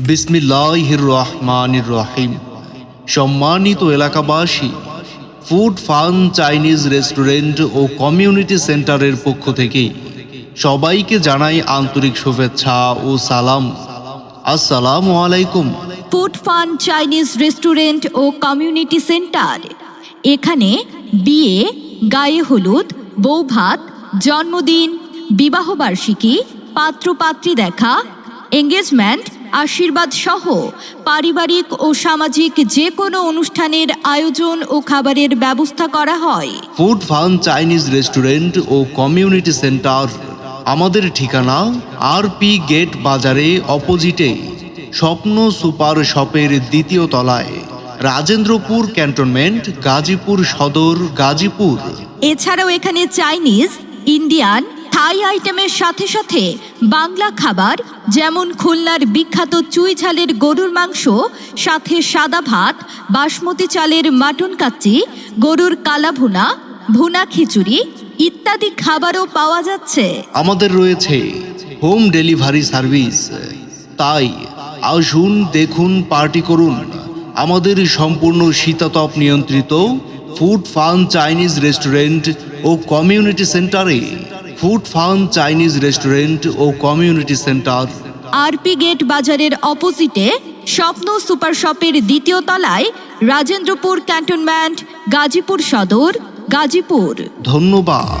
বিসমিল্লাহির রহমানির রহিম। সম্মানিত এলাকাবাসী, ফুড ফান চাইনিজ রেস্টুরেন্ট ও কমিউনিটি সেন্টারের পক্ষ থেকে সবাইকে জানাই আন্তরিক শুভেচ্ছা ও সালাম। আসসালামু আলাইকুম। ফুড ফান চাইনিজ রেস্টুরেন্ট ও কমিউনিটি সেন্টার, এখানে বিয়ে, গায়ে হলুদ, বৌভাত, জন্মদিন, বিবাহবার্ষিকী, পাত্রপাত্রী দেখা, এঙ্গেজমেন্ট, আশীর্বাদ সহ পারিবারিক ও সামাজিক যে কোনো অনুষ্ঠানের আয়োজন ও খাবারের ব্যবস্থা করা হয়। ফুড ফান চাইনিজ রেস্টুরেন্ট ও কমিউনিটি সেন্টার আমাদের ঠিকানা আরপি গেট বাজারে অপোজিটে স্বপ্ন সুপার শপের দ্বিতীয় তলায়, রাজেন্দ্রপুর ক্যান্টনমেন্ট, গাজীপুর সদর, গাজীপুর। এছাড়াও এখানে চাইনিজ, ইন্ডিয়ান, থাই আইটেমের সাথে সাথে বাংলা খাবার যেমন খুলনার বিখ্যাত চুই ঝালের গরুর মাংস, সাথে সাদা ভাত, বাসমতি চালের মাটন কাচ্চি, গরুর কালা ভুনা, ভুনা খিচুড়ি ইত্যাদি খাবারও পাওয়া যাচ্ছে। আমাদের রয়েছে হোম ডেলিভারি সার্ভিস। তাই আসুন, দেখুন, পার্টি করুন আমাদের সম্পূর্ণ শীতাতপ নিয়ন্ত্রিত ফুড ফান চাইনিজ রেস্টুরেন্ট ও কমিউনিটি সেন্টারে। ফুড ফান চাইনিজ রেস্টুরেন্ট ও কমিউনিটি সেন্টার, আরপি গেট বাজারের অপোজিটে স্বপ্ন সুপার শপের দ্বিতীয় তলায়, রাজেন্দ্রপুর ক্যান্টনমেন্ট, গাজীপুর সদর, গাজীপুর। ধন্যবাদ।